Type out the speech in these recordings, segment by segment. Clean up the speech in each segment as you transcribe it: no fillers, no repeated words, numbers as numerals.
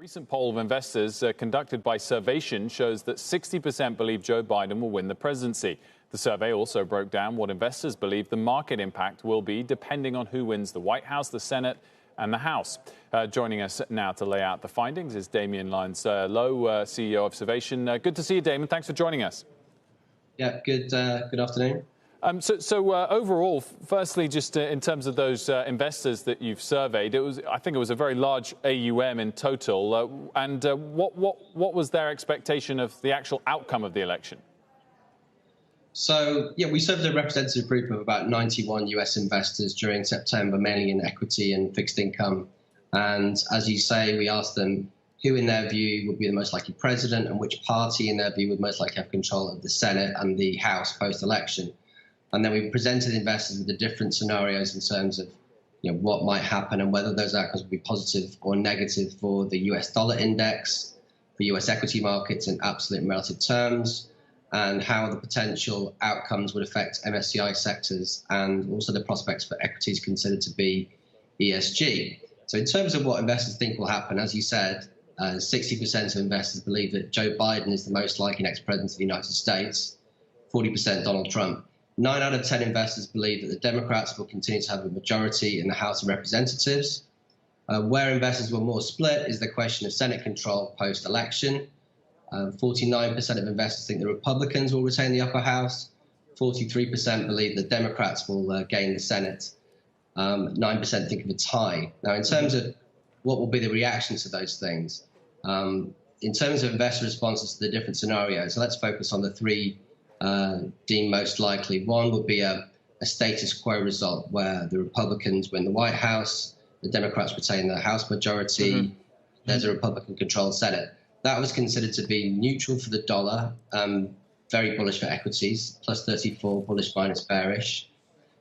Recent poll of investors conducted by Survation shows that 60% believe Joe Biden will win the presidency. The survey also broke down what investors believe the market impact will be depending on who wins the White House, the Senate and the House. Joining us now to lay out the findings is Damian Lyons-Lowe, CEO of Survation. Good to see you, Damien. Thanks for joining us. Yeah, good afternoon. Overall, firstly, just in terms of those investors that you've surveyed, I think it was a very large AUM in total. What was their expectation of the actual outcome of the election? So, yeah, we served a representative group of about 91 US investors during September, mainly in equity and fixed income. And as you say, we asked them who, in their view, would be the most likely president and which party, in their view, would most likely have control of the Senate and the House post-election. And then we presented investors with the different scenarios in terms of what might happen and whether those outcomes would be positive or negative for the US dollar index, for US equity markets in absolute and relative terms, and how the potential outcomes would affect MSCI sectors and also the prospects for equities considered to be ESG. So in terms of what investors think will happen, as you said, 60% of investors believe that Joe Biden is the most likely next president of the United States, 40% Donald Trump. 9 out of 10 investors believe that the Democrats will continue to have a majority in the House of Representatives. Where investors were more split is the question of Senate control post-election. 49% of investors think the Republicans will retain the upper house. 43% believe the Democrats will gain the Senate. 9% think of a tie. Now, in terms of what will be the reaction to those things, in terms of investor responses to the different scenarios, so let's focus on the three deemed most likely. One would be a status quo result where the Republicans win the White House, the Democrats retain the House majority, there's a Republican-controlled Senate. That was considered to be neutral for the dollar, very bullish for equities, plus 34, bullish minus bearish.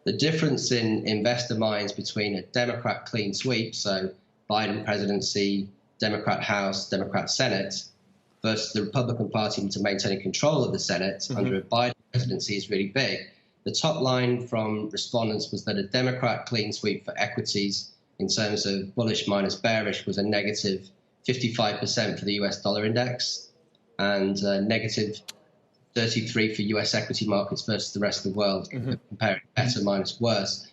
The difference in investor minds between a Democrat clean sweep, so Biden presidency, Democrat House, Democrat Senate, versus the Republican Party to maintaining control of the Senate under a Biden presidency is really big. The top line from respondents was that a Democrat clean sweep for equities in terms of bullish minus bearish was a negative 55% for the US dollar index and negative 33 for US equity markets versus the rest of the world, comparing better minus worse.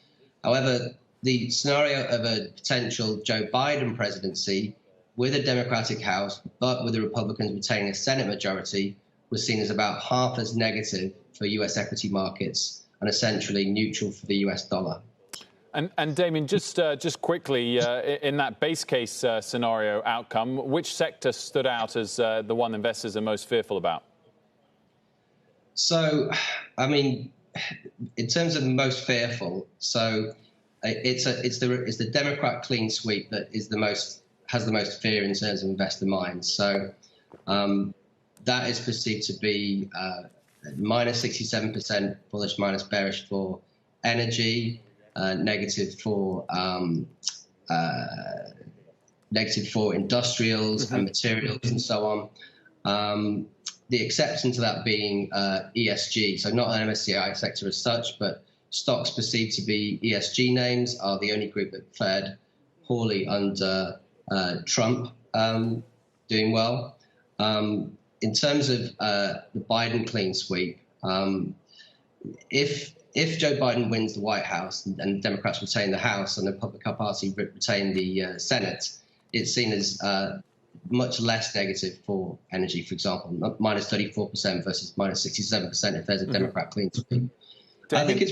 However, the scenario of a potential Joe Biden presidency with a Democratic House, but with the Republicans retaining a Senate majority, was seen as about half as negative for US equity markets and essentially neutral for the US dollar. And Damien, just quickly, in that base case scenario outcome, which sector stood out as the one investors are most fearful about? So, I mean, in terms of most fearful, so it's the Democrat clean sweep that has the most fear in terms of investor minds. So that is perceived to be minus 67% bullish minus bearish for energy, negative for industrials and materials and so on. The exception to that being ESG, so not an MSCI sector as such, but stocks perceived to be ESG names are the only group that fared poorly under Trump doing well. In terms of the Biden clean sweep, if Joe Biden wins the White House and the Democrats retain the House and the Republican Party retain the Senate, it's seen as much less negative for energy, for example, minus 34% versus minus 67% if there's a Democrat clean sweep. I think it's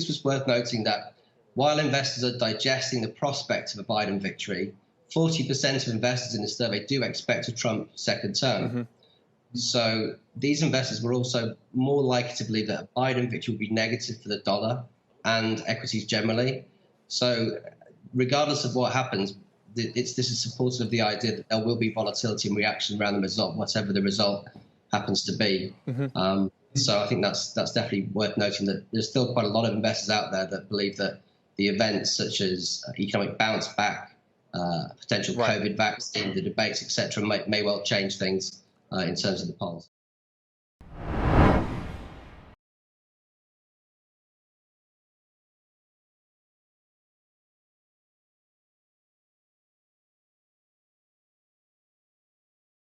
just worth noting that while investors are digesting the prospect of a Biden victory, 40% of investors in the survey do expect a Trump second term. So these investors were also more likely to believe that a Biden victory would be negative for the dollar and equities generally. So regardless of what happens, this is supportive of the idea that there will be volatility and reaction around the result, whatever the result happens to be. So I think that's definitely worth noting that there's still quite a lot of investors out there that believe that the events such as economic bounce back, potential COVID vaccine, the debates, etc., may well change things in terms of the polls.